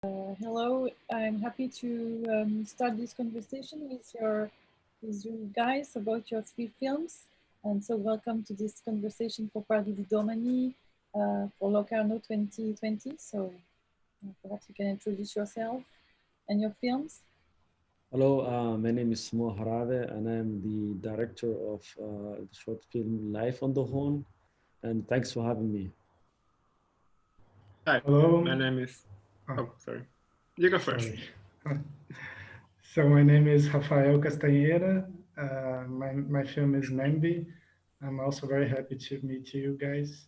Hello, I'm happy to start this conversation with you guys about your 3 films. And so welcome to this conversation for Pardi and Domani for Locarno 2020. So perhaps you can introduce yourself and your films. Hello, my name is Harawe and I'm the director of the short film Life on the Horn. And thanks for having me. Hi, hello. My name is. Oh, sorry. You go first. So my name is Rafael Castanheira. My film is Nambi. I'm also very happy to meet you guys.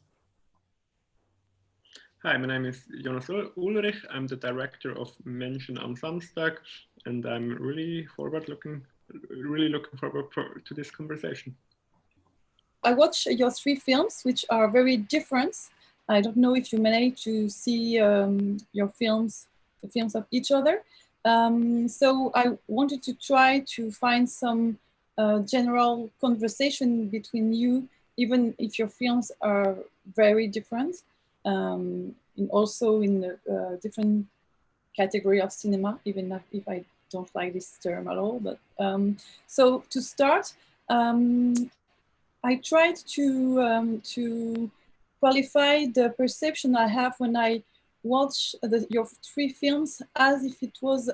Hi, my name is Jonas Ulrich. I'm the director of Menschen am Samstag, and I'm really looking forward to this conversation. I watched your 3 films, which are very different. I don't know if you managed to see your films, the films of each other. So I wanted to try to find some general conversation between you, even if your films are very different, and also in a different category of cinema, even if I don't like this term at all. But so to start, I tried to qualify the perception I have when I watch your 3 films as if it was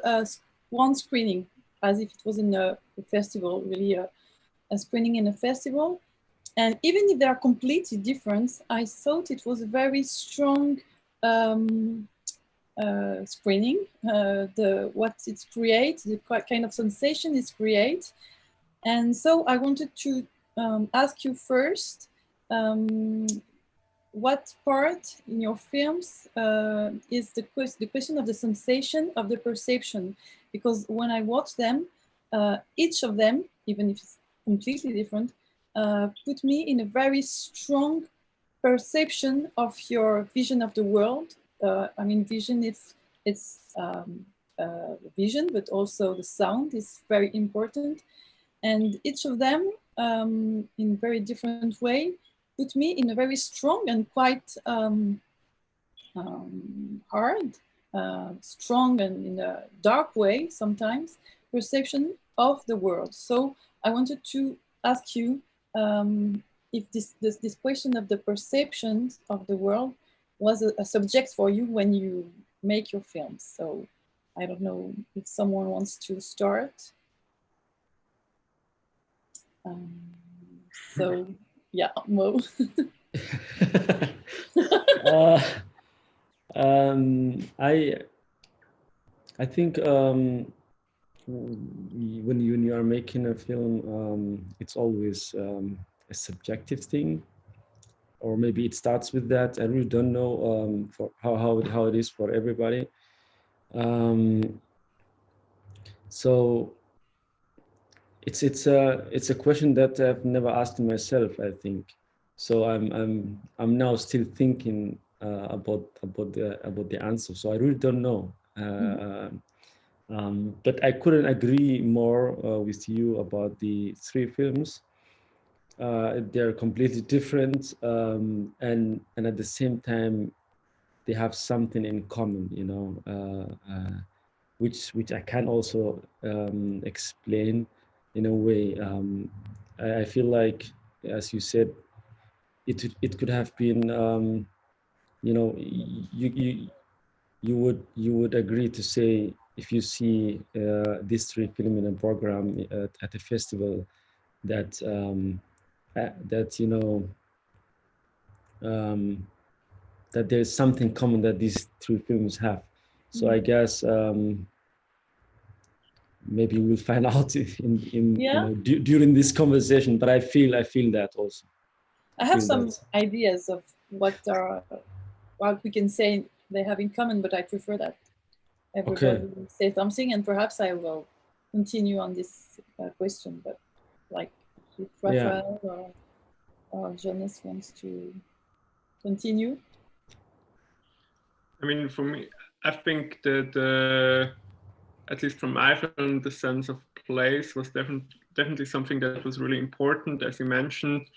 one screening, as if it was in a festival, really a screening in a festival. And even if they are completely different, I thought it was a very strong screening. What it creates, the kind of sensation it creates. And so I wanted to ask you first, what part in your films is the question of the sensation of the perception? Because when I watch them, each of them, even if it's completely different, put me in a very strong perception of your vision of the world. I mean, vision, it's vision, but also the sound is very important. And each of them, in very different way, put me in a very strong and quite hard, strong and in a dark way sometimes, perception of the world. So I wanted to ask you if this question of the perceptions of the world was a subject for you when you make your films. So I don't know if someone wants to start. So yeah, Mo. I think when you are making a film, it's always a subjective thing, or maybe it starts with that. I really don't know for how it is for everybody. So it's a question that I've never asked myself, I think. So I'm now still thinking about the answer. So I really don't know. But I couldn't agree more with you about the 3 films. They're completely different, and at the same time, they have something in common, you know, which I can also explain in a way. I feel like, as you said, it could have been, you know, you would agree to say, if you see these 3 films in a program at a festival, that you know, that there's something common that these 3 films have. So I guess maybe we'll find out in you know, during this conversation. But I feel that also. I have some ideas of what we can say they have in common, but I prefer that everybody will say something, and perhaps I will continue on this question. But like if Rafael or Jonas wants to continue. I mean, for me, I think that at least from my film, the sense of place was definitely something that was really important, as you mentioned,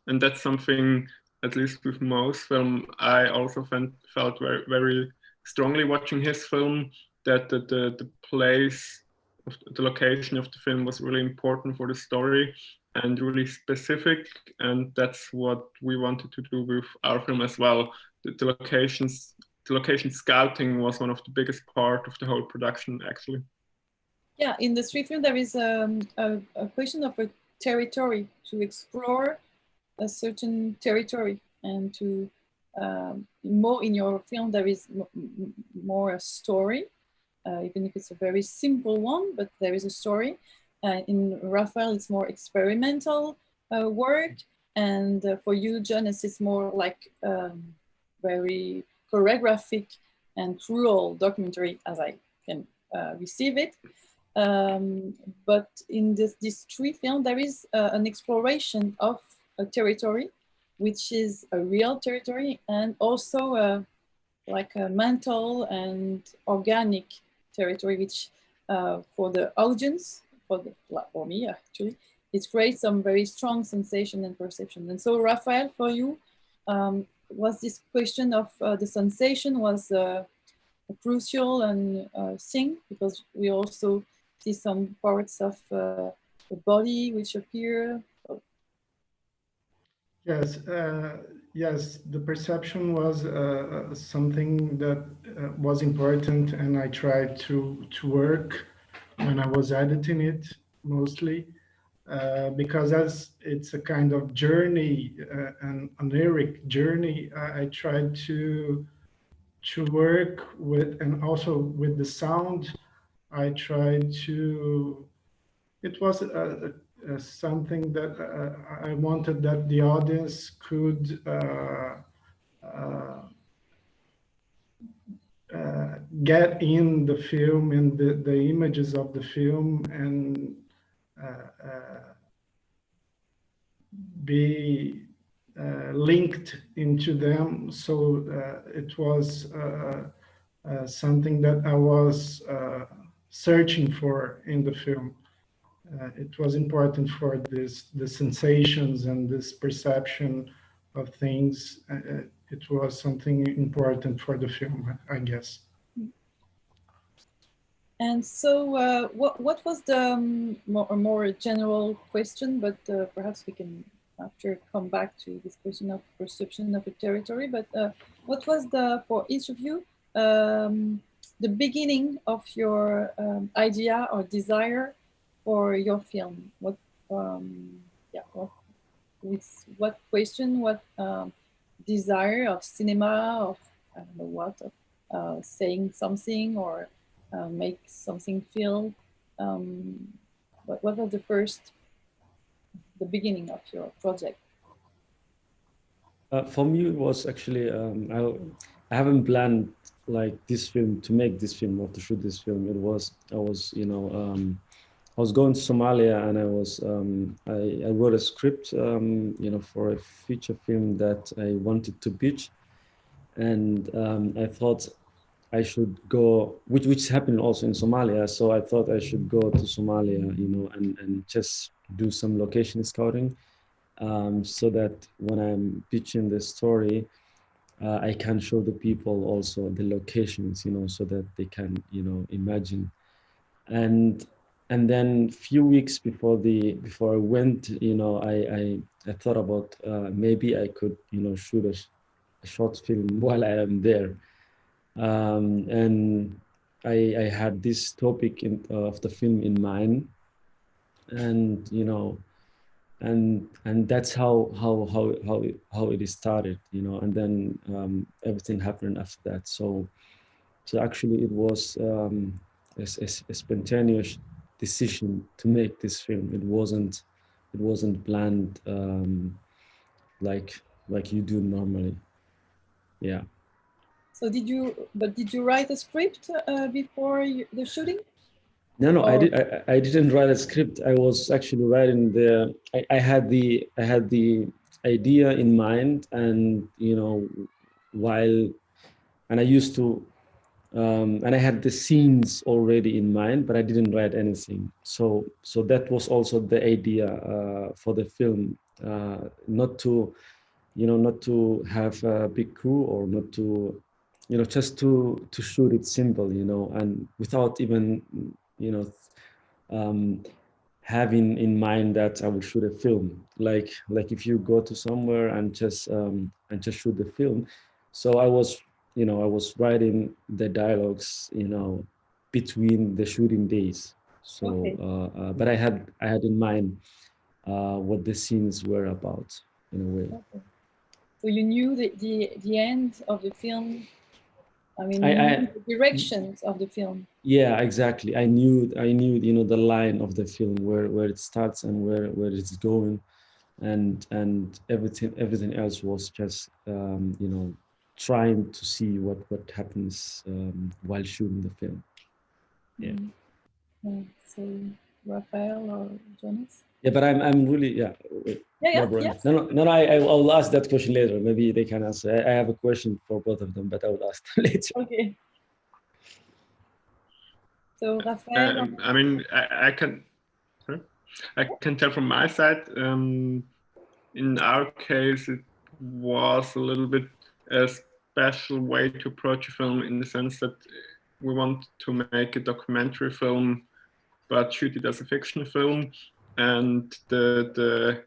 and that's something, at least with most film, I also felt very strongly watching his film that the place, the location of the film was really important for the story and really specific, and that's what we wanted to do with our film as well. The location scouting was one of the biggest part of the whole production, actually. Yeah, in the street film there is a question of a territory, to explore a certain territory, and to more in your film there is more a story, even if it's a very simple one, but there is a story. In Rafael it's more experimental work, and for you, Jonas, it's more like very choreographic and cruel documentary, as I can receive it. But in this street film, there is an exploration of a territory, which is a real territory, and also like a mental and organic territory, which for the audience, for me actually, it creates some very strong sensation and perception. And so, Rafael, for you, was this question of the sensation was crucial and thing, because we also see some parts of the body which appear. Yes, yes, the perception was something that was important, and I tried to work when I was editing it mostly, because as it's a kind of journey, an oniric journey, I tried to work with, and also with the sound, I tried to, it was something that I wanted that the audience could get in the film and the images of the film, and be linked into them. So it was something that I was searching for in the film. It was important for the sensations and this perception of things. It was something important for the film, I guess. And so, what was the more general question? But perhaps we can after come back to this question of perception of a territory. But what was for each of you the beginning of your idea or desire for your film? What with what question, what desire of cinema, of I don't know what, of saying something or make something feel. What was the beginning of your project? For me, it was actually I haven't planned like this film to make this film or to shoot this film. I was going to Somalia, and I wrote a script for a feature film that I wanted to pitch, and I thought I should go, which happened also in Somalia. So I thought I should go to Somalia, and just do some location scouting, so that when I'm pitching the story, I can show the people also the locations, so that they can, imagine. And then few weeks before I went, I thought about maybe I could, shoot a short film while I am there. And I had this topic of the film in mind, and and that's how it started, and then everything happened after that. So actually it was a spontaneous decision to make this film. It wasn't planned like you do normally. Yeah. So did you write a script before the shooting? No, I didn't write a script. I was actually writing I had the idea in mind, and and I used to and I had the scenes already in mind, but I didn't write anything. So that was also the idea for the film, not to have a big crew, or not to just to shoot it simple, and without even, um, having in mind that I will shoot a film. Like if you go to somewhere and just shoot the film. So I was writing the dialogues, between the shooting days. So, Okay. but I had in mind what the scenes were about in a way. Okay. So you knew the end of the film. I mean, you I knew the directions of the film. Yeah, exactly. I knew the line of the film, where it starts and where it's going, and everything else was just trying to see what happens while shooting the film. Yeah. Mm. Yeah. So Rafael or Jonas? Yeah, but I'm really, wait, Yeah. Brian. Yes. No, I'll ask that question later. Maybe they can answer. I have a question for both of them, but I will ask them later. Okay. So Rafael. I mean, I can tell from my side. In our case, it was a little bit a special way to approach a film, in the sense that we want to make a documentary film, but shoot it as a fiction film. And the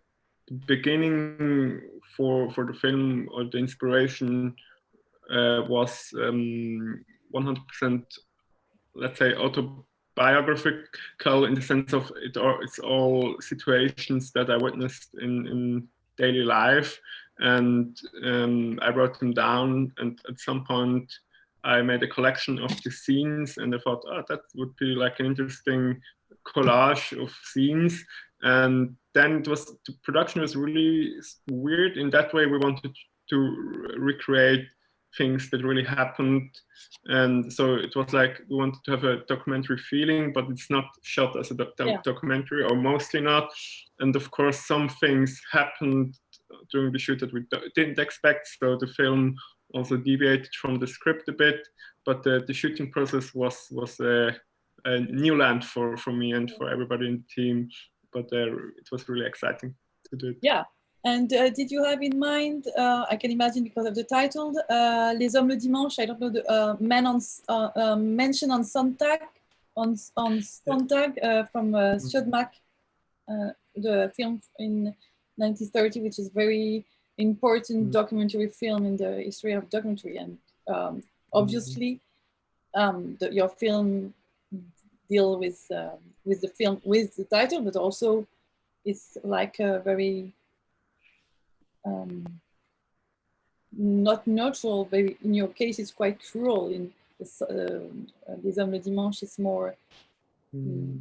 beginning for the film, or the inspiration, was 100%, let's say, autobiographical, in the sense of it's all situations that I witnessed in daily life, and I wrote them down, and at some point I made a collection of the scenes, and I thought, oh, that would be like an interesting collage of scenes. And then the production was really weird in that way. We wanted to recreate things that really happened, and so it was like we wanted to have a documentary feeling, but it's not shot as a documentary, or mostly not. And of course some things happened during the shoot that we didn't expect, so the film also deviated from the script a bit. But the shooting process was a new land for me and for everybody in the team, but it was really exciting to do it. Yeah. And did you have in mind, I can imagine because of the title, Les Hommes le Dimanche, I don't know, the men on mention on Sonntag, on Sonntag from Schodmak, the film in 1930, which is very important documentary film in the history of documentary. And obviously, your film deal with the film, with the title, but also it's like a very not neutral. Very, in your case, it's quite cruel. In Les Hommes le Dimanche, it's more,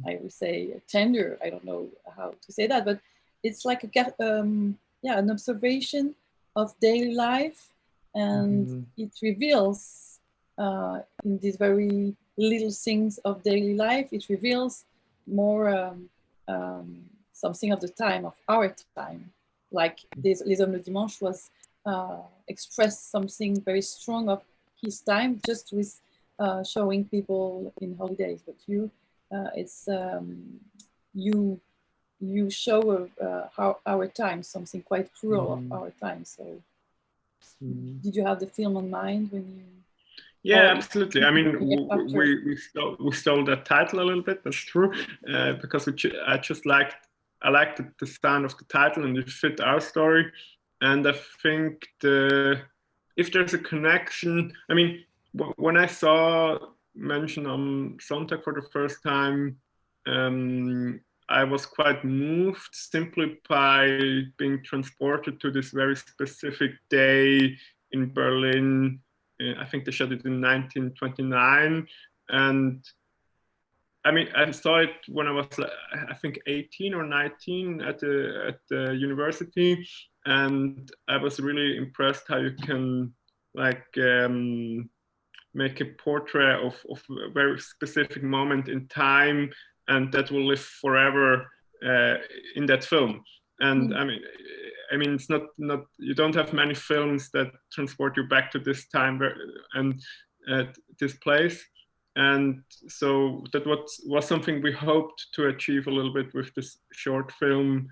I would say, tender. I don't know how to say that, but it's like an observation of daily life, and it reveals in these very little things of daily life, it reveals more something of the time, of our time. Like Les Hommes le Dimanche was expressed something very strong of his time, just with showing people in holidays. But it's you show how our time, something quite cruel of our time. So did you have the film in mind when you? Yeah, absolutely. I mean, we stole that title a little bit. That's true, because I liked the sound of the title, and it fit our story. And I think if there's a connection, I mean, when I saw mention on Sonntag for the first time, I was quite moved simply by being transported to this very specific day in Berlin. I think they shot it in 1929, and I mean, I saw it when I was, I think, 18 or 19 at the university, and I was really impressed how you can make a portrait of a very specific moment in time, and that will live forever in that film. And I mean, it's not you don't have many films that transport you back to this time and this place. And so that was something we hoped to achieve a little bit with this short film,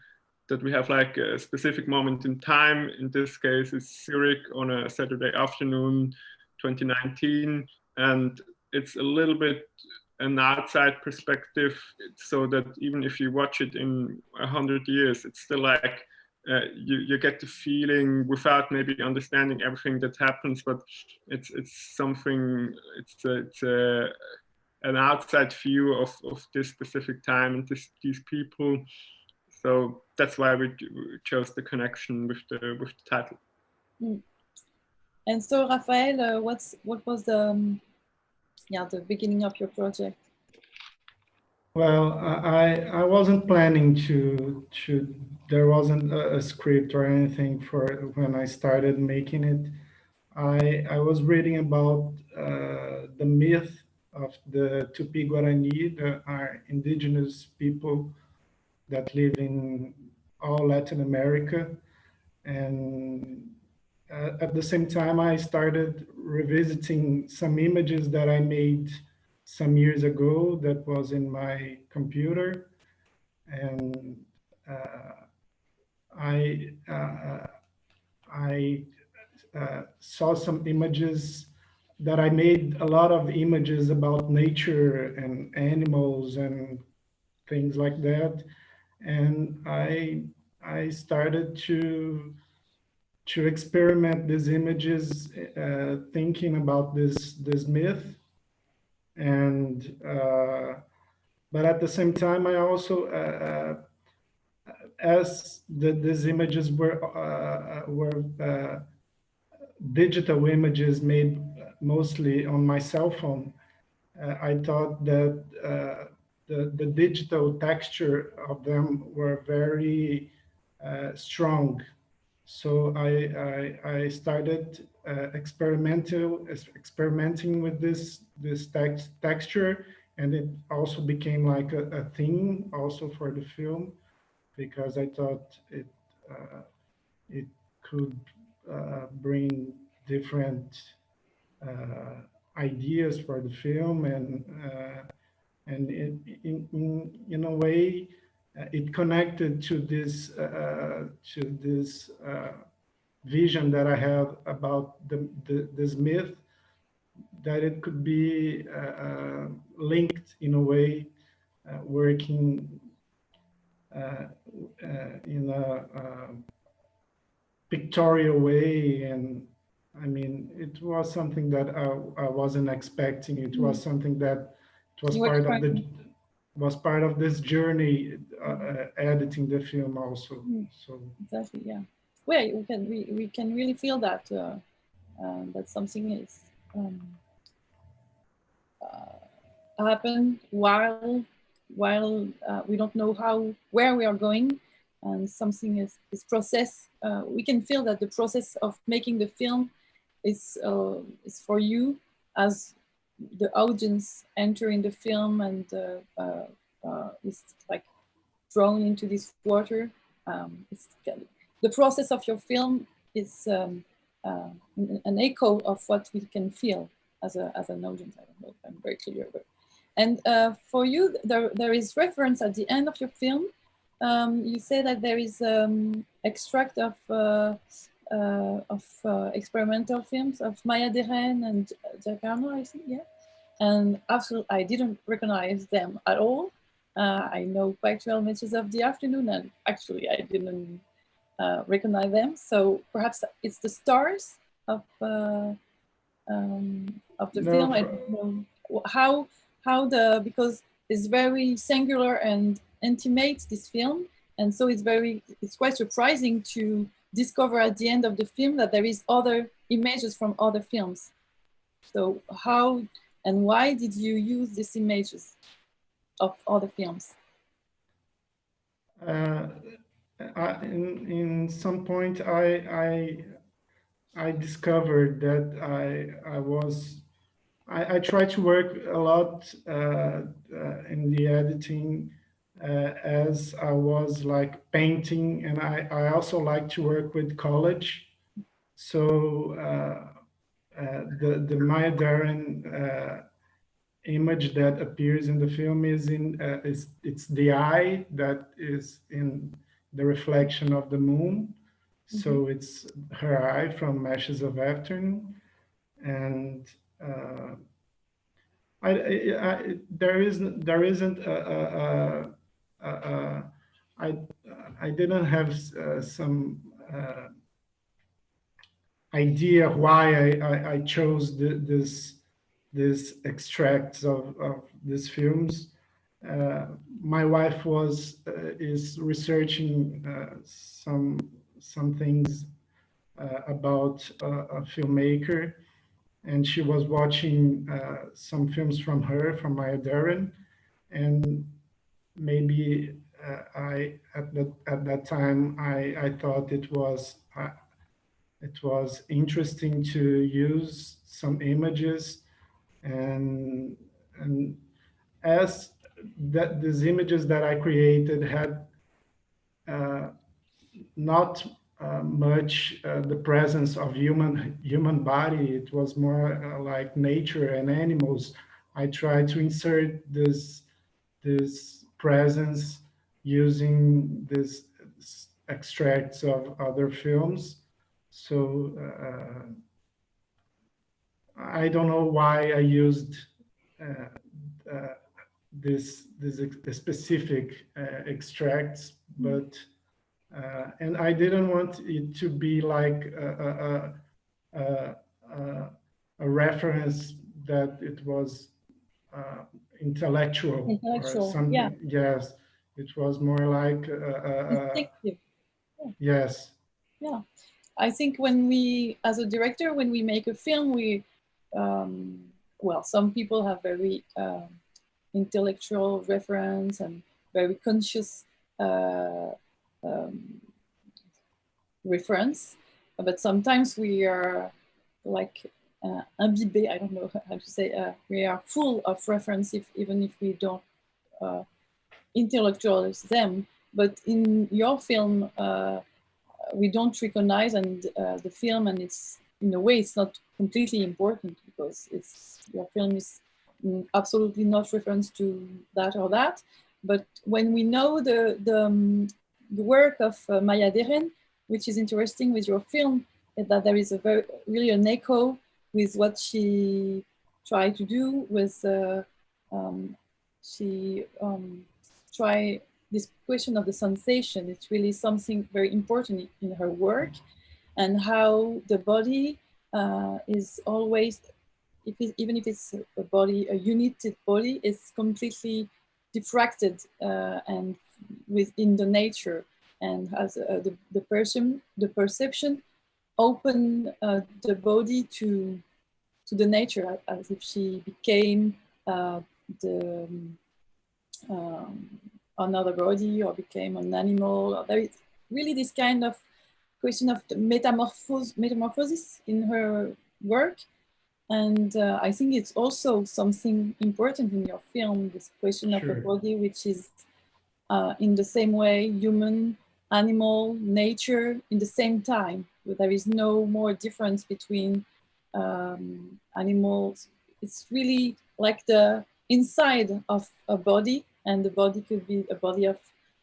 that we have like a specific moment in time. In this case, it's Zurich on a Saturday afternoon, 2019, and it's a little bit an outside perspective, so that even if you watch it in 100 years, it's still like you get the feeling without maybe understanding everything that happens, but it's something, it's an outside view of this specific time and these people. So that's why we chose the connection with the title. And so, Rafael, what was the beginning of your project? Well, I wasn't planning to there wasn't a script or anything for when I started making it. I was reading about the myth of the Tupi-Guarani, the are indigenous people that live in all Latin America. And at the same time, I started revisiting some images that I made some years ago that was in my computer. And I saw some images that I made a lot of images about nature and animals and things like that. And I started to experiment these images, thinking about this myth. And but at the same time, I also as these images were digital images made mostly on my cell phone, I thought that the digital texture of them were very strong. So I started experimenting with this texture, and it also became like a theme also for the film, because I thought it could bring different ideas for the film, and in a way it connected to this vision that I have about this myth, that it could be linked in a way, working in a pictorial way. And I mean, it was something that I wasn't expecting. It was something that was part of this journey, editing the film also. So exactly, yeah. Well, we can really feel that that something is happen while we don't know where we are going, and something is process. We can feel that the process of making the film is for you as the audience entering the film and is like drawn into this water. The process of your film is an echo of what we can feel as an audience. I don't know if I'm very clear, but and for you, there is reference at the end of your film. You say that there is extract of experimental films of Maya Deren and Locarno, I think, yeah. And absolutely, I didn't recognize them at all. I know quite well Messages of the Afternoon, and actually I didn't recognize them. So perhaps it's the stars of the film. I don't know how because it's very singular and intimate, this film, and so it's quite surprising to discover at the end of the film that there is other images from other films. So how and why did you use these images of other films? In some point, I discovered that I try to work a lot in the editing as I was like painting, and I also like to work with collage. So the Maya Deren image that appears in the film is it's the eye that is in the reflection of the moon. So it's her eye from Ashes of Afternoon. and there isn't I I didn't have some idea why I chose this extracts of these films. My wife is researching some things about a filmmaker, and she was watching some films from Maya Deren, and maybe I at that time I thought it was interesting to use some images, and as that these images that I created had not much the presence of human body. It was more like nature and animals. I tried to insert this presence using these extracts of other films. So I don't know why I used this specific extracts, but and I didn't want it to be like a reference that it was intellectual or something. Yeah. Yes, it was more like Distinctive. Yes. Yeah, I think when we, as a director, when we make a film, we, well, some people have very intellectual reference and very conscious reference, but sometimes we are like imbibé, I don't know how to say, we are full of reference even if we don't intellectualize them. But in your film, we don't recognize and the film, and it's in a way it's not completely important because your film is absolutely not reference to that or that. But when we know the work of Maya Deren, which is interesting with your film, is that there is really an echo with what she tried to do with she tried this question of the sensation. It's really something very important in her work, and how the body is always, even if it's a body, a united body, is completely diffracted and within the nature, and has the perception open the body to the nature, as if she became the another body or became an animal. There is really this kind of question of the metamorphosis in her work. And I think it's also something important in your film, this question of a body which is in the same way human, animal, nature in the same time. There is no more difference between animals. It's really like the inside of a body, and the body could be a body of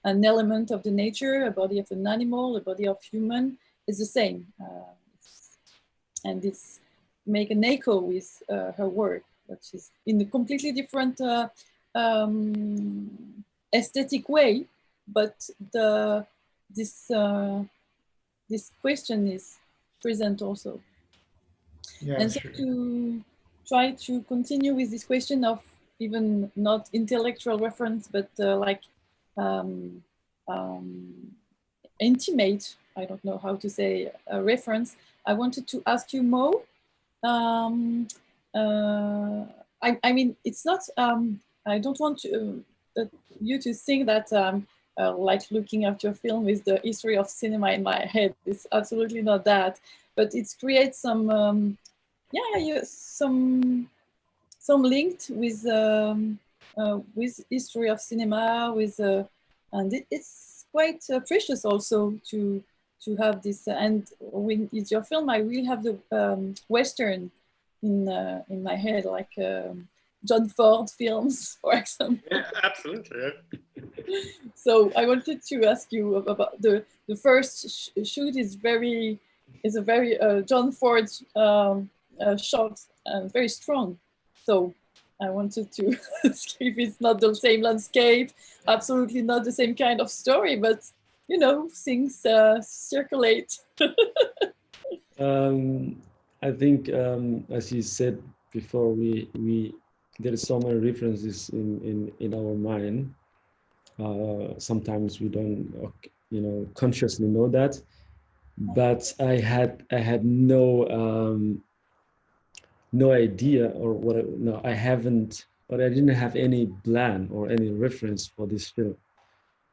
an element of the nature, a body of an animal, a body of human. It's the same. And it's make an echo with her work, which is in a completely different aesthetic way, but this question is present also. Yeah, and so to try to continue with this question of even not intellectual reference, but like intimate, I don't know how to say, a reference. I wanted to ask you, Mo, I mean, it's not, I don't want to, you to think that like looking at your film with the history of cinema in my head. It's absolutely not that, but it creates some, some linked with history of cinema, and it's quite precious also to have this. And when it's your film, I really have the Western in my head, like John Ford films, for example. Yeah, absolutely. Yeah. So I wanted to ask you about the first shoot is a very John Ford short and very strong. So I wanted to see if it's not the same landscape, absolutely not the same kind of story, but you know, things circulate. I think, as you said before, there is so many references in our mind. Sometimes we don't, you know, consciously know that. But I had no idea, or what? No, I haven't. But I didn't have any plan or any reference for this film.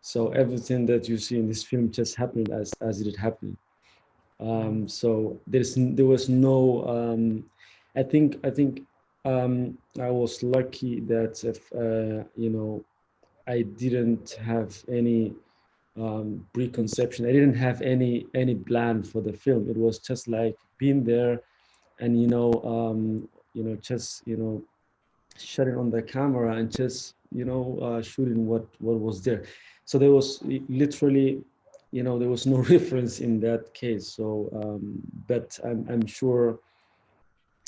So everything that you see in this film just happened as it happened. So there was no. I think I was lucky that if, you know, I didn't have any preconception. I didn't have any plan for the film. It was just like being there, and you know, just, you know, shutting on the camera and just, you know, shooting what was there. So there was literally, you know, there was no reference in that case. So but I'm sure,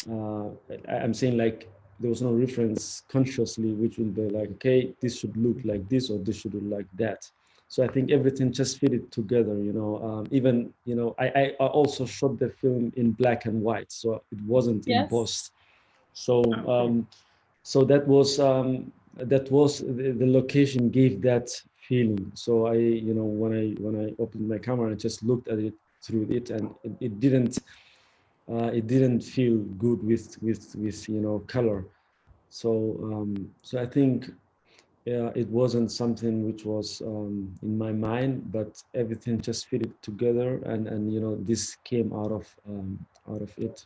I'm saying, like, there was no reference consciously which will be like, okay, this should look like this or this should look like that. So I think everything just fitted together, you know. Even, you know, I also shot the film in black and white, so it wasn't Yes. embossed. So so that was the location gave that feeling. So I, you know, when I opened my camera and just looked at it through it, and it didn't feel good with you know, color. So so I think, yeah, it wasn't something which was in my mind, but everything just fitted together, and you know, this came out of it,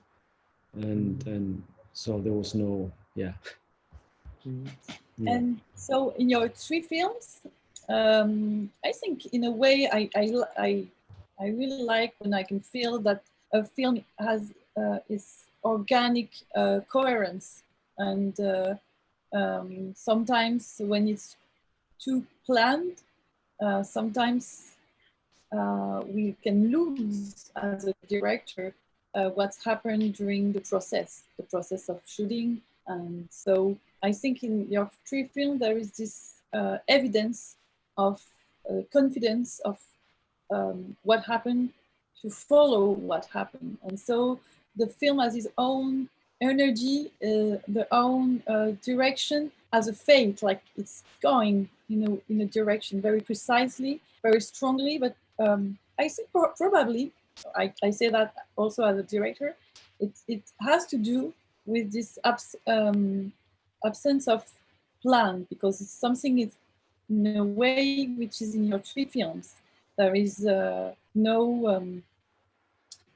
and so there was no, yeah. Yeah. And so in your 3 films, I think in a way I really like when I can feel that a film has its organic coherence, and sometimes when it's too planned, sometimes we can lose as a director what's happened during the process of shooting. And so I think in your 3 films there is this evidence of confidence of what happened, to follow what happened. And so the film has its own energy, the own direction, as a fate, like it's going, you know, in a direction very precisely, very strongly. But I think probably, I say that also as a director, it has to do with this absence of plan, because it's something, it's in a way which is in your 3 films. There is no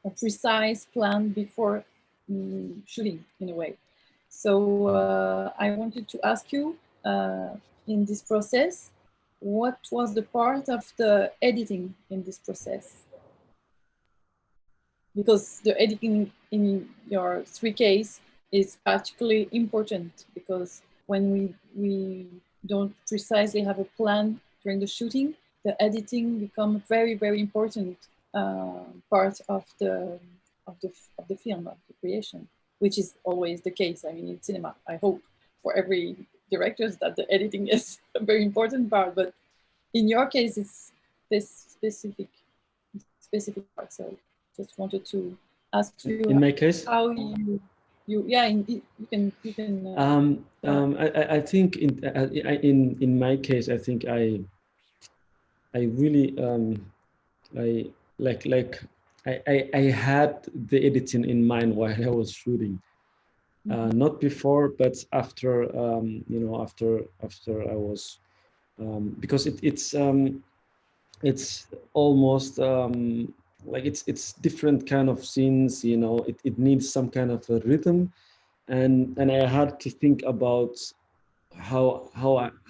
a precise plan before shooting, in a way. So I wanted to ask you, in this process, what was the part of the editing in this process? Because the editing in your 3 cases is particularly important, because when we don't precisely have a plan during the shooting, the editing becomes very, very important part of the film, of the creation, which is always the case. I mean, in cinema, I hope for every director that the editing is a very important part, but in your case, it's this specific part. So just wanted to ask you, in my case, how you yeah, you can I think in my case, I think I really I I had the editing in mind while I was shooting. Not before, but after, you know, after I was, because it's almost like it's different kind of scenes, you know. It needs some kind of a rhythm, and I had to think about how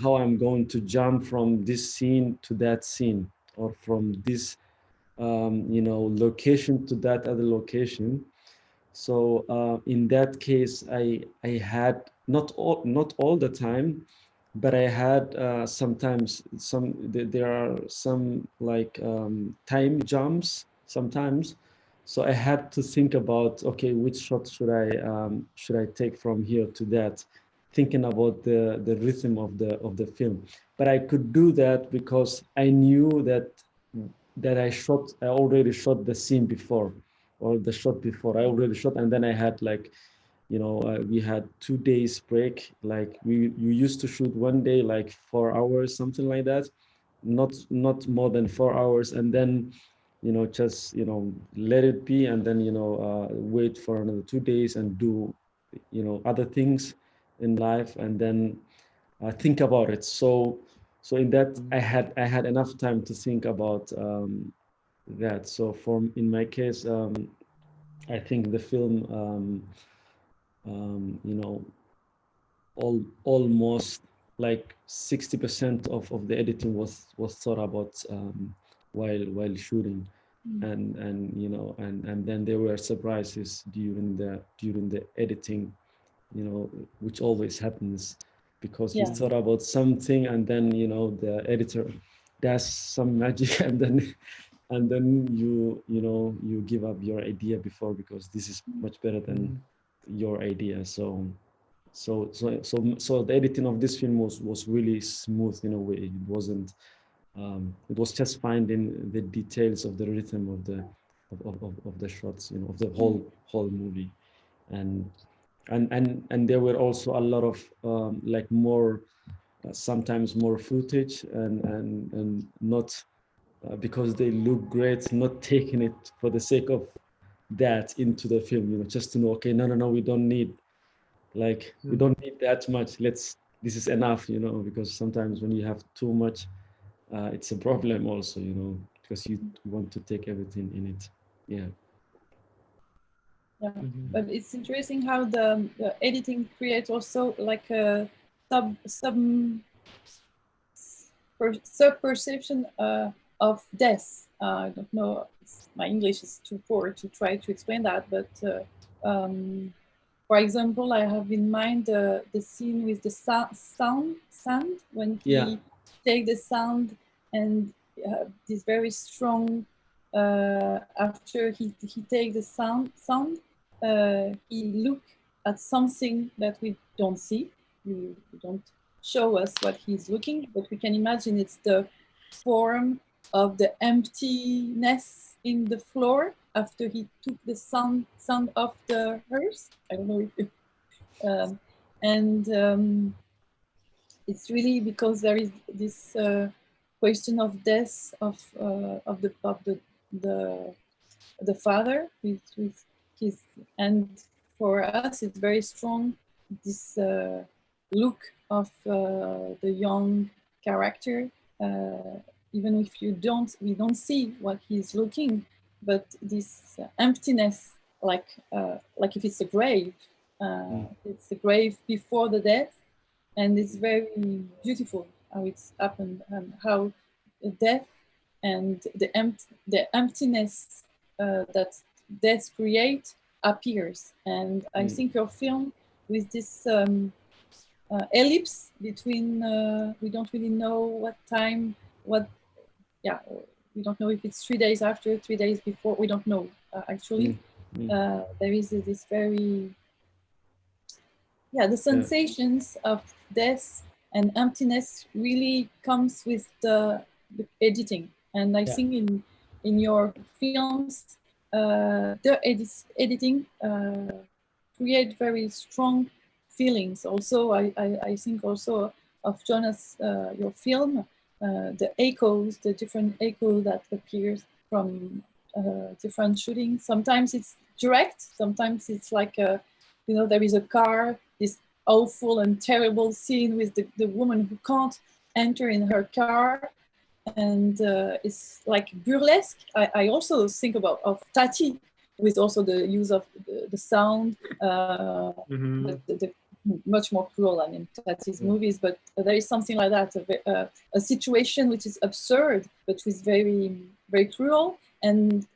I'm going to jump from this scene to that scene, or from this you know, location to that other location. So in that case, I had not all the time, but I had sometimes there are some, like, time jumps sometimes. So I had to think about, okay, which shot should I take from here to that, thinking about the rhythm of the film. But I could do that because I knew that I already shot the scene before, or the shot before. I already shot, and then I had like, we had 2 days break. Like you used to shoot one day, like 4 hours, something like that, not more than 4 hours, and then just let it be, and then wait for another 2 days and do other things in life, and then think about it. So in that, I had enough time to think about that. So in my case, I think the film almost like 60% of the editing was thought about while shooting. And then there were surprises during the editing, which always happens, because you thought about something, and then the editor does some magic, and then you give up your idea before, because this is much better than your idea. So the editing of this film was really smooth in a way. It wasn't. It was just finding the details of the rhythm of the shots, of the whole movie, and there were also a lot of like more, sometimes more footage, and not because they look great, not taking it for the sake of that into the film, just to know, okay, no, we don't need that much. This is enough, because sometimes when you have too much, it's a problem also, because you want to take everything in it. Yeah. Yeah, but it's interesting how the editing creates also like a sub perception of death. I don't know, my English is too poor to try to explain that, but for example, I have in mind the scene with the sound, when he take the sound, and this very strong, after he take the sound, he look at something that we don't see. You don't show us what he's looking, but we can imagine it's the form of the emptiness in the floor after he took the sound off the earth. I don't know if you, it's really because there is this question of death of the father with his, and for us it's very strong, this look of the young character, even if we don't see what he's looking, but this emptiness, like if it's a grave, it's a grave before the death, and it's very beautiful how it's happened, and how the death and the emptiness that death create appears. And I think your film with this ellipse between we don't really know what time, we don't know if it's 3 days after, 3 days before, we don't know actually. There is this very, the sensations of death and emptiness really comes with the editing. And I think in your films, the editing create very strong feelings. Also, I think also of Jonas, your film, the echoes, the different echoes that appears from different shootings. Sometimes it's direct, sometimes it's like there is a car, this awful and terrible scene with the woman who can't enter in her car, and it's like burlesque. I also think of Tati, with also the use of the sound, the much more cruel than in Tati's movies, but there is something like that, a situation which is absurd, but with very, very cruel, and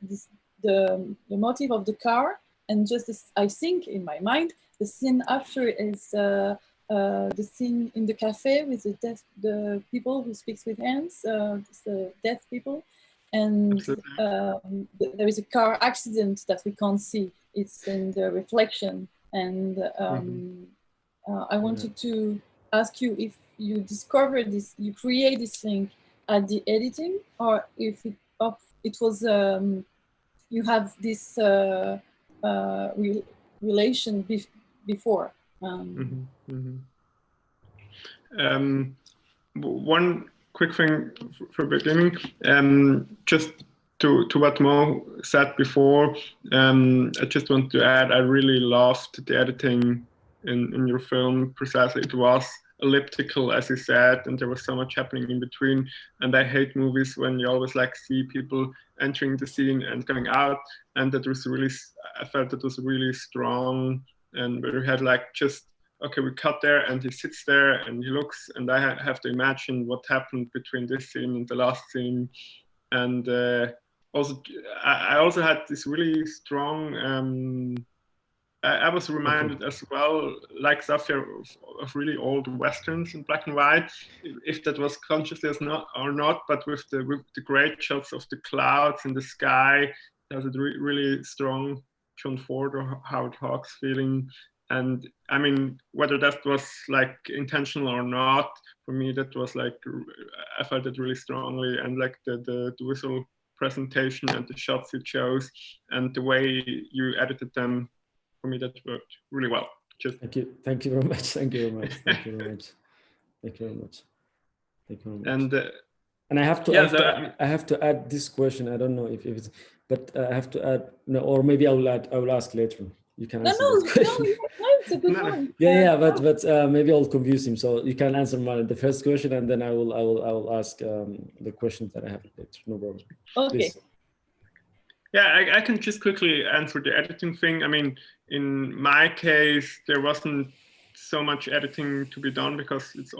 the motive of the car, and just this, I think in my mind, the scene after is the scene in the cafe with the people who speaks with hands, the deaf people, and Absolutely. there is a car accident that we can't see. It's in the reflection, and I wanted to ask you if you discovered this, you create this thing at the editing, or if it was you have this relation before. One quick thing for beginning, just to what Mo said before, I just want to add, I really loved the editing in your film. Precisely, it was elliptical, as you said, and there was so much happening in between. And I hate movies when you always like see people entering the scene and coming out. And that was really, I felt that was really strong. And we had like just, okay, we cut there and he sits there and he looks, and I have to imagine what happened between this scene and the last scene. And also, I also had this really strong, I was reminded as well, like Safia, of really old Westerns in black and white, if that was consciously or not, but with the great shots of the clouds in the sky, there's a really strong John Ford or Howard Hawks feeling. And I mean, whether that was like intentional or not, for me, that was like, I felt it really strongly, and like the visual presentation and the shots you chose and the way you edited them, for me, that worked really well. Just thank you very much. Thank you very much. Thank you very much. Thank you very much. Thank you very much. And I have to, I have to add this question. I don't know if it's, but I have to add, no, or maybe I will ask later. You can answer this question. No, it's a good one. Yeah, but maybe I'll confuse him. So you can answer the first question, and then I will ask the questions that I have later. No problem. Okay. Please. Yeah, I can just quickly answer the editing thing. I mean, in my case, there wasn't so much editing to be done because it's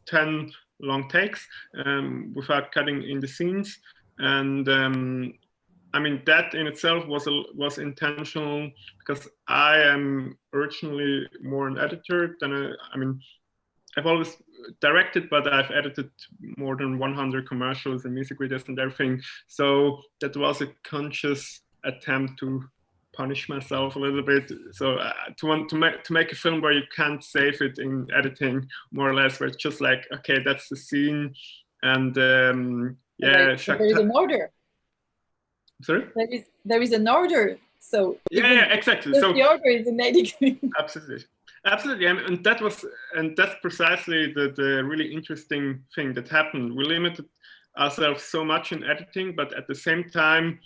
10 long takes without cutting in the scenes. And I mean, that in itself was intentional because I am originally more an editor than I mean, I've always directed, but I've edited more than 100 commercials and music videos and everything. So that was a conscious attempt to punish myself a little bit. So to make a film where you can't save it in editing, more or less, where it's just like, okay, that's the scene, and yeah. So there is an order. Sorry? There is an order. So yeah, exactly. So the order is in editing. Absolutely. Absolutely, and that's precisely the really interesting thing that happened. We limited ourselves so much in editing, but at the same time,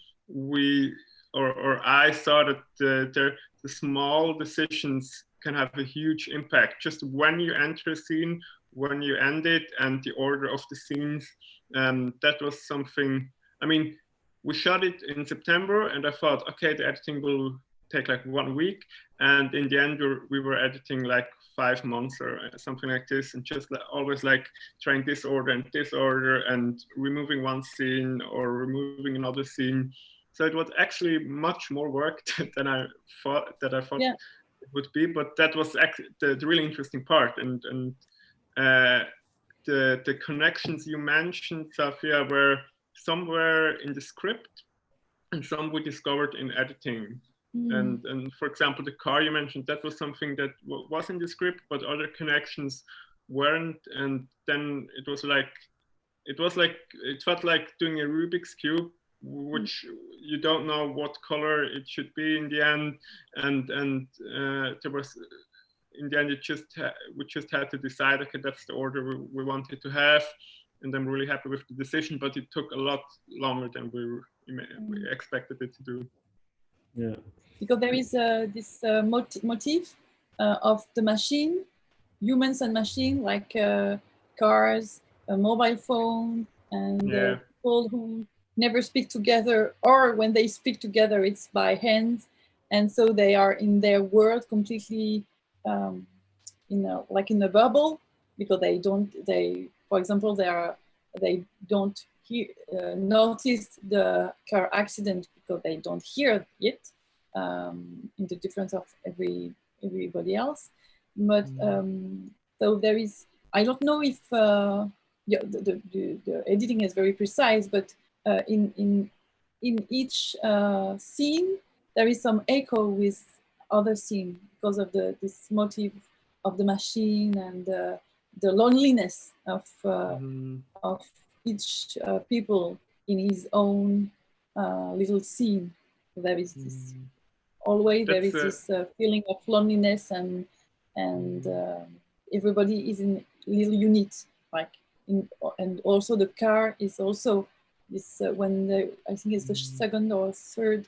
I saw that the small decisions can have a huge impact. Just when you enter a scene, when you end it, and the order of the scenes. That was something. I mean, we shot it in September, and I thought, okay, the editing will take like 1 week, and in the end we were editing like 5 months or something like this, and just always like trying this order and removing one scene or removing another scene. So it was actually much more work than I thought it would be, but that was actually the really interesting part. And the connections you mentioned, Safia, were somewhere in the script and some we discovered in editing. And for example, the car you mentioned, that was something that was in the script, but other connections weren't. And then it felt like doing a Rubik's Cube, which you don't know what color it should be in the end. And there was, in the end, we just had to decide, okay, that's the order we wanted to have. And I'm really happy with the decision, but it took a lot longer than we expected it to do. Yeah. Because there is this motif of the machine, humans and machine, like cars, a mobile phone, and people who never speak together, or when they speak together, it's by hand, and so they are in their world completely, like in a bubble, because for example, they don't notice the car accident because they don't hear it. In the difference of everybody else, but so there is. I don't know if yeah, the editing is very precise, but in each scene there is some echo with other scene because of this motif of the machine and the loneliness of each people in his own little scene. There is this always there is this feeling of loneliness and everybody is in little units, like and also the car is also this when I think it's the second or third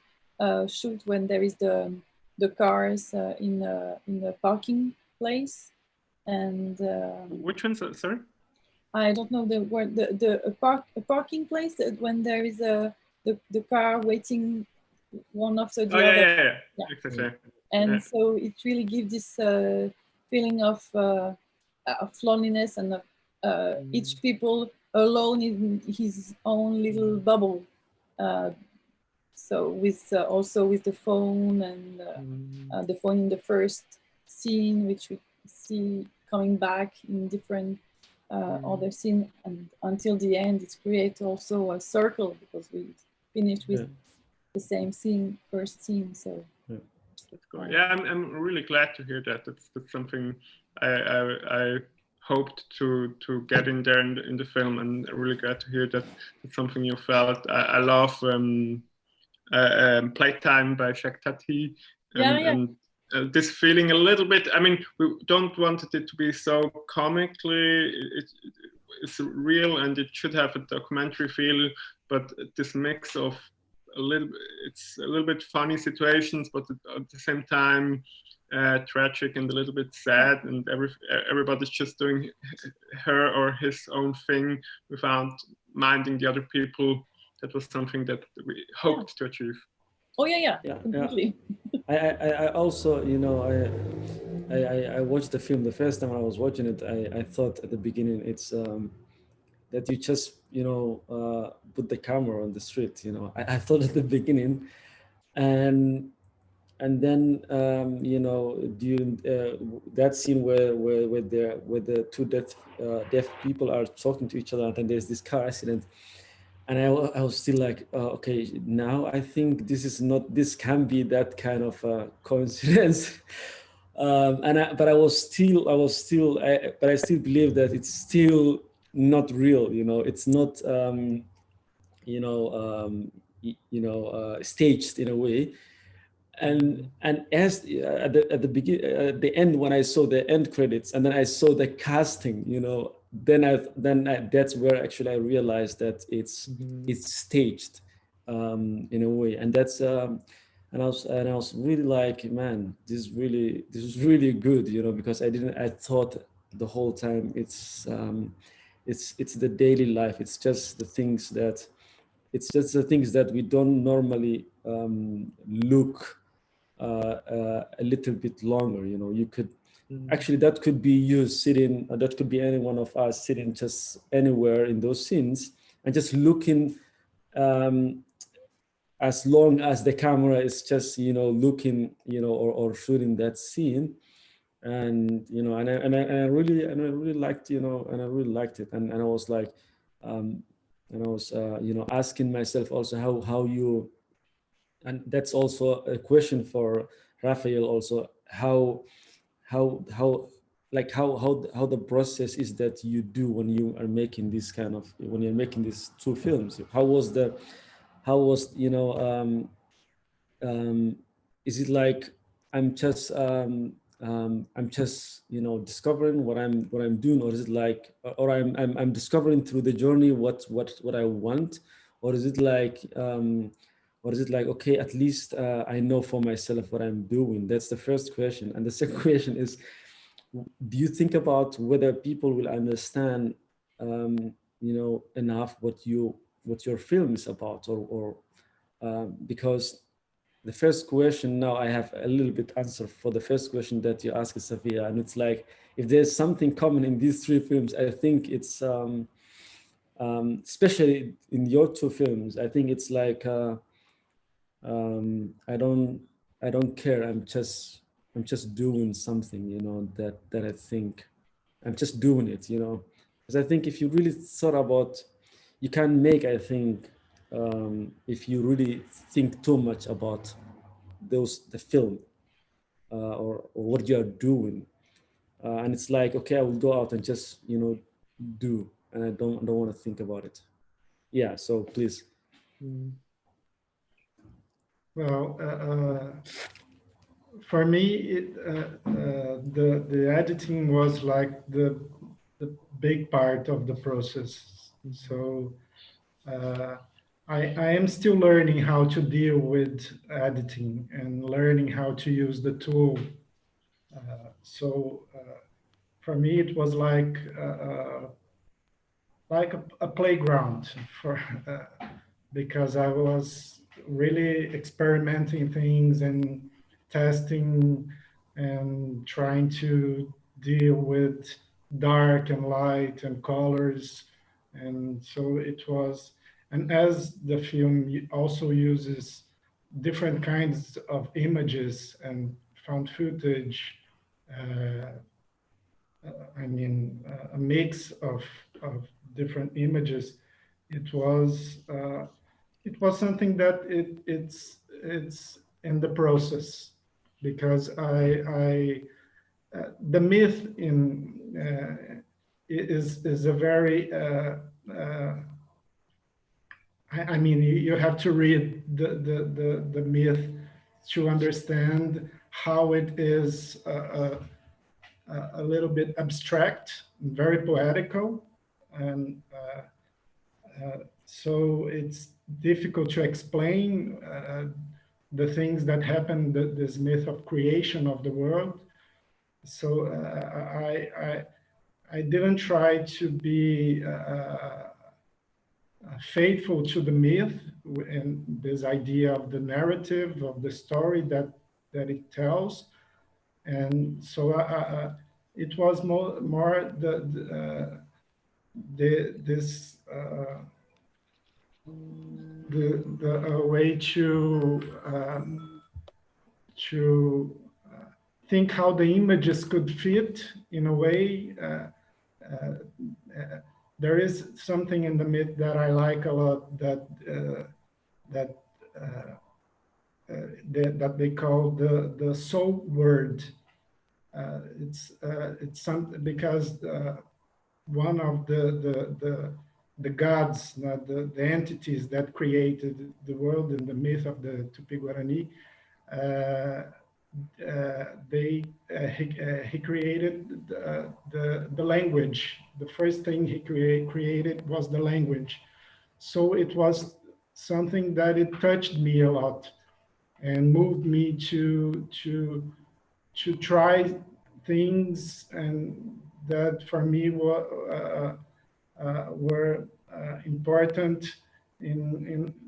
shoot when there is the cars in the parking place and which one's that, sorry? I don't know the word, a parking place when there is the car waiting one after the other. Yeah. Exactly. And so it really gives this feeling of loneliness and each people alone in his own little bubble. So with also with the phone and the phone in the first scene, which we see coming back in different other scene, and until the end, it creates also a circle because we finished with the same scene, first scene. So that's cool. Yeah, I'm really glad to hear that. That's something I hoped to get in there in the film, and really glad to hear that it's something you felt. I love Playtime by Jacques Tati, and this feeling a little bit. I mean, we don't want it to be so comically. It's real, and it should have a documentary feel. But this mix of it's a little bit funny situations, but at the same time tragic and a little bit sad, and everybody's just doing her or his own thing without minding the other people. That was something that we hoped to achieve. Oh yeah, completely. I also, you know, I watched the film the first time I was watching it. I thought at the beginning it's that you just, you know, put the camera on the street. You know, I thought at the beginning, and then you know, during that scene where the two deaf people are talking to each other, and then there's this car accident. And I was still like, okay, now I think this can be that kind of coincidence. But I still believe that it's still not real. You know, it's not, staged in a way. And as at the end, when I saw the end credits and then I saw the casting, you know, that's where actually I realized that it's staged in a way, and that's and I was really like, man, this is really good, you know, because I thought the whole time it's the daily life, it's just the things that we don't normally look a little bit longer. You know, you could actually, that could be you sitting, or that could be any one of us sitting just anywhere in those scenes and just looking, as long as the camera is just, you know, looking, you know, or shooting that scene. And you know, and I really liked, you know, and I really liked it, and I was like, and I was you know, asking myself also how you, and that's also a question for Rafael also, how the process is that you do when you are making this kind of, when you're making these two films. How was you know, is it like I'm just you know, discovering what I'm doing, or is it like, or I'm discovering through the journey what I want, or is it like okay, at least I know for myself what I'm doing? That's the first question. And the second question is, do you think about whether people will understand you know, enough what your film is about, or because the first question, now I have a little bit answer for the first question that you asked, Safia, and it's like, if there's something common in these three films, I think it's especially in your two films, I think it's like I don't care, I'm just doing something, you know, that I think I'm just doing it, you know. Because I think if you really thought about, you can make, I think, if you really think too much about the film or what you are doing, and it's like, okay, I will go out and just do, and I don't want to think about it. Yeah. So please. Well, for me, the editing was like the big part of the process. So I am still learning how to deal with editing and learning how to use the tool. So for me, it was like a playground for because I was really experimenting things and testing and trying to deal with dark and light and colors. And so it was, and as the film also uses different kinds of images and found footage, I mean, a mix of different images. It was something that it's in the process because the myth in is a very I mean, you have to read the myth to understand how it is a little bit abstract, very poetical, and so it's difficult to explain the things that happen, this myth of creation of the world. So I didn't try to be faithful to the myth and this idea of the narrative of the story that it tells, and so it was more this the way to think how the images could fit in a way. There is something in the myth that I like a lot that that they call the soul word. It's something because one of the gods, the entities that created the world in the myth of the Tupi-Guarani, he created the language. The first thing he created was the language. So it was something that it touched me a lot and moved me to try things, and that for me were important.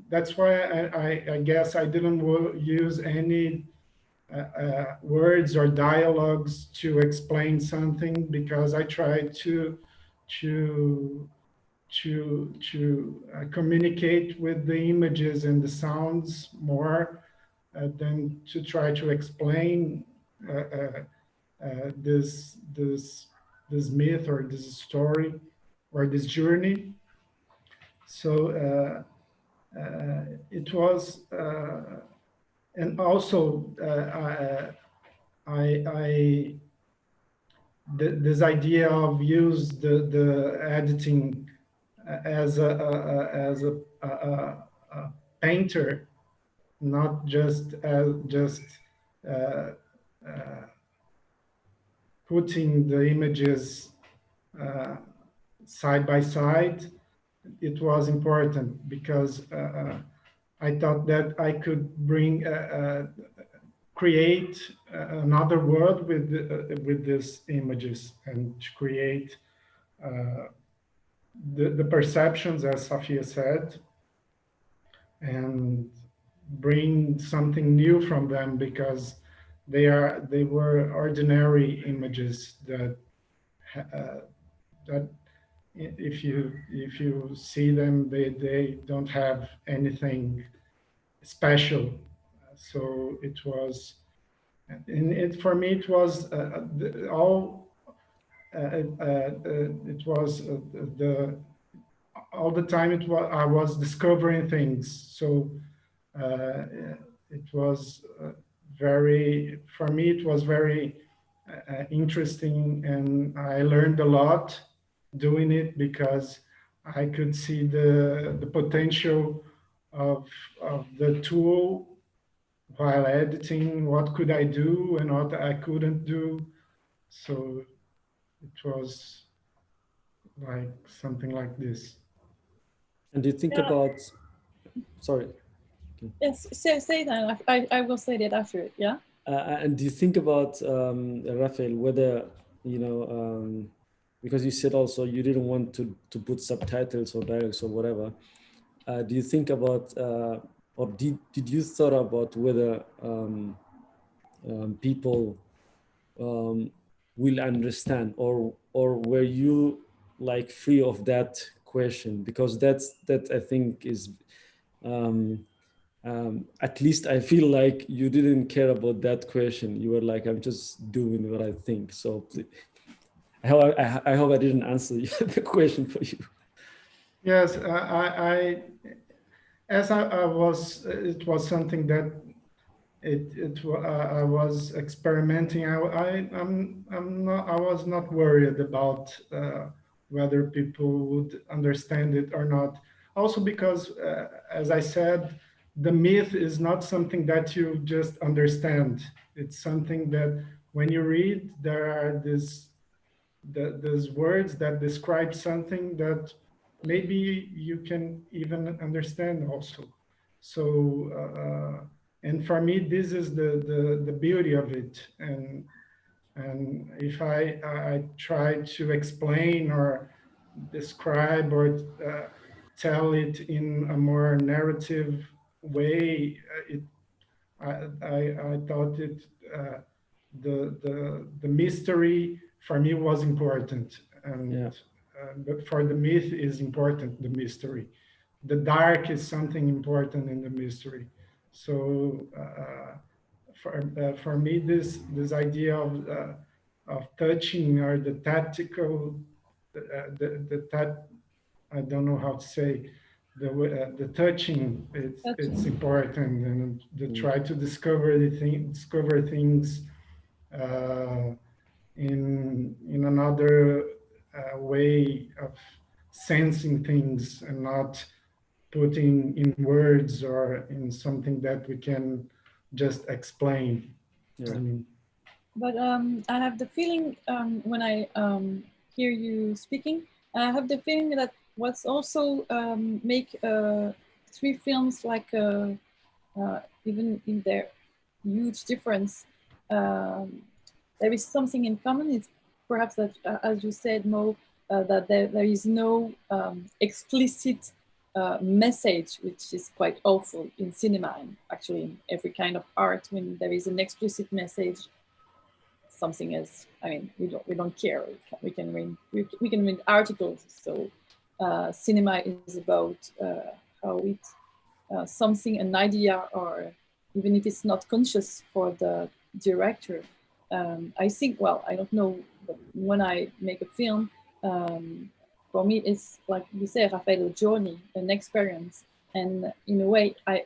That's why I guess I didn't use any words or dialogues to explain something, because I tried to communicate with the images and the sounds more than to try to explain this myth or this story or this journey. So it was, and also this idea of use the editing as a painter, not just putting the images side by side. It was important because I thought that I could create another world with these images, and to create the perceptions, as Safia said, and bring something new from them, because they were ordinary images that if you see them, they don't have anything special. So it was, and for me it was all it was all the time. I was discovering things. So it was for me, it was very interesting, and I learned a lot doing it because I could see the potential of the tool while editing. What could I do and what I couldn't do. So it was like something like this. And do you think Yeah. about, sorry. Yes, say that. I will say that after it. Yeah. And do you think about, Rafael, whether, because you said also you didn't want to put subtitles or dialogues or whatever. Do you think about, or did you thought about whether people will understand, or were you like free of that question? Because that I think is, at least I feel like you didn't care about that question. You were like, I'm just doing what I think. So I hope I didn't answer the question for you. Yes, as I was, it was something that I was experimenting. I was not worried about whether people would understand it or not. Also because, as I said, the myth is not something that you just understand. It's something that when you read, there are these words that describe something that maybe you can even understand also. So, and for me, this is the beauty of it. And if I try to explain or describe or tell it in a more narrative way, I thought the mystery for me was important, and Yeah. but for the myth is important, the mystery. The dark is something important in the mystery. So for me, this idea of touching, or the tactical, I don't know how to say, the touching, it's important, and to try to discover discover things uh, in another way of sensing things, and not putting in words or in something that we can just explain. Yeah. I mean, But I have the feeling when I hear you speaking, I have the feeling that what's also make three films like even in their huge difference, there is something in common. It's perhaps that, as you said, Mo, that there is no explicit message, which is quite awful in cinema and actually in every kind of art. When there is an explicit message, something is, I mean, we don't care. We can read articles. So cinema is about how it something, an idea, or even if it's not conscious for the director. I think, well, I don't know, but when I make a film, for me, it's like you say, Rafael, a journey, an experience. And in a way, I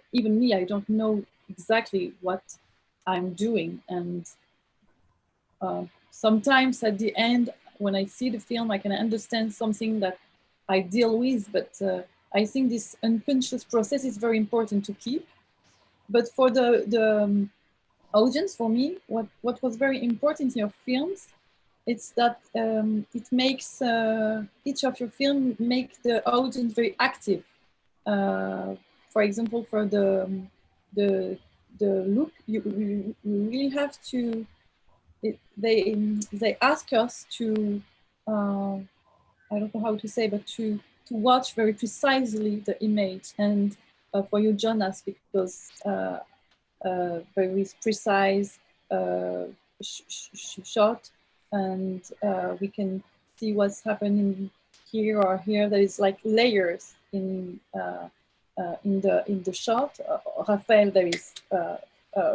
don't know exactly what I'm doing. And sometimes at the end, when I see the film, I can understand something that I deal with, but I think this unconscious process is very important to keep. But for the audience, for me, what was very important in your films, it's that it makes each of your film make the audience very active. For example, for the look, you really have to. They ask us to I don't know how to say, but to watch very precisely the image, and for you, Jonas, because very precise shot, and we can see what's happening here or here. There is like layers in the shot. Rafael, there is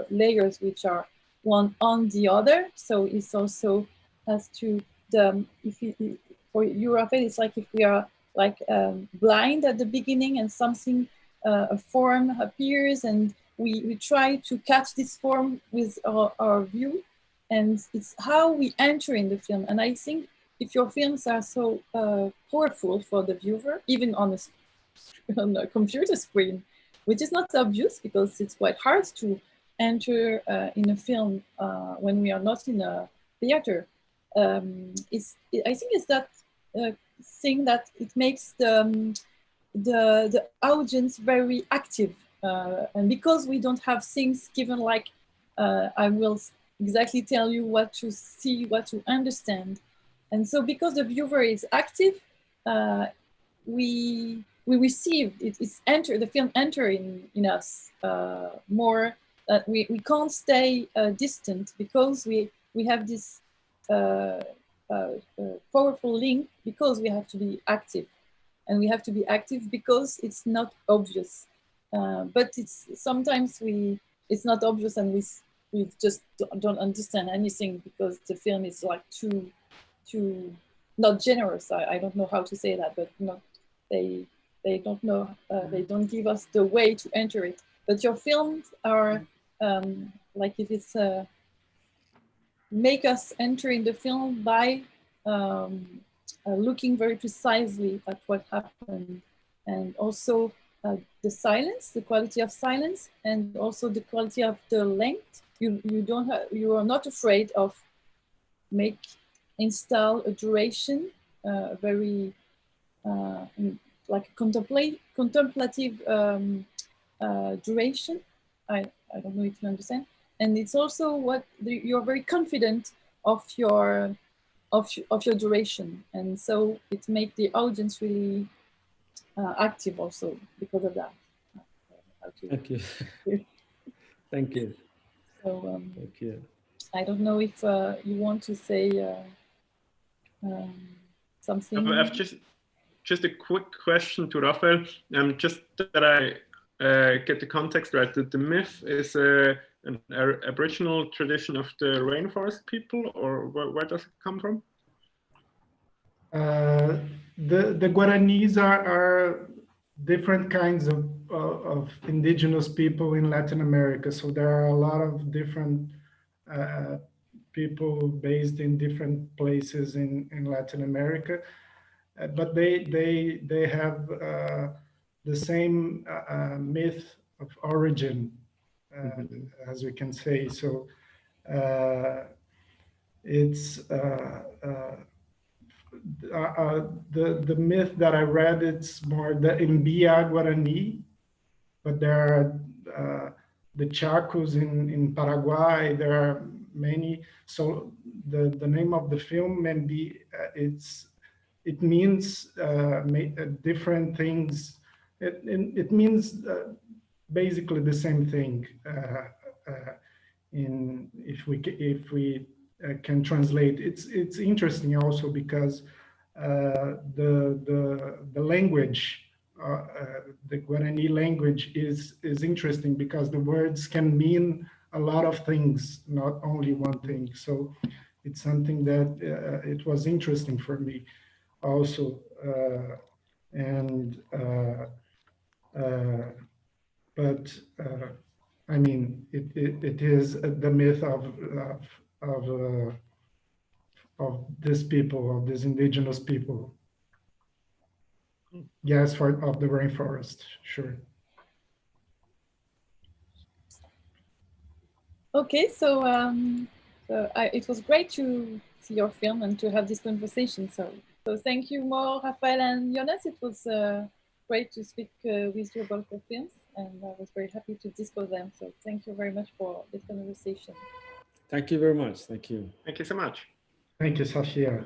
layers which are one on the other, so it's also has to for you, Rafael, it's like if we are like blind at the beginning and something, a form appears and we try to catch this form with our view, and it's how we enter in the film. And I think if your films are so powerful for the viewer, even on a computer screen, which is not obvious because it's quite hard to enter in a film when we are not in a theater. I think it's that thing that it makes the audience very active, and because we don't have things given like I will exactly tell you what to see, what to understand, and so because the viewer is active, we receive it. It's the film enter in us more. We can't stay distant because we have this powerful link, because we have to be active, and we have to be active because it's not obvious. But it's sometimes it's not obvious, and we just don't understand anything because the film is like too not generous. I don't know how to say that, but not they don't know, they don't give us the way to enter it. But your films are like if it's make us enter in the film by looking very precisely at what happened, and also the silence, the quality of silence, and also the quality of the length. You are not afraid of install a duration, very like contemplative duration. I don't know if you understand. And it's also what you're very confident of your duration, and so it makes the audience really active also because of that. Thank you. Thank you. So thank you. I don't know if you want to say something. I've just a quick question to Rafael. Just that I get the context right. That the myth is an Aboriginal tradition of the rainforest people, or where does it come from? The Guaranis are different kinds of indigenous people in Latin America. So there are a lot of different people based in different places in Latin America, but they have the same myth of origin, as we can say. So it's the myth that I read, it's more the Mbia Guarani, but there are the Chacos in Paraguay. There are many. So the name of the film maybe it means different things. It means basically the same thing. If we can translate, it's interesting also because the language, the Guarani language is interesting because the words can mean a lot of things, not only one thing. So it's something that it was interesting for me also, but I mean, it is the myth of these people, of these indigenous people. Yes, of the rainforest, sure. Okay, so it was great to see your film and to have this conversation. So thank you more, Rafael and Jonas. It was great to speak with you about your films, and I was very happy to discuss them. So thank you very much for this conversation. Thank you very much. Thank you. Thank you so much. Thank you, Safia.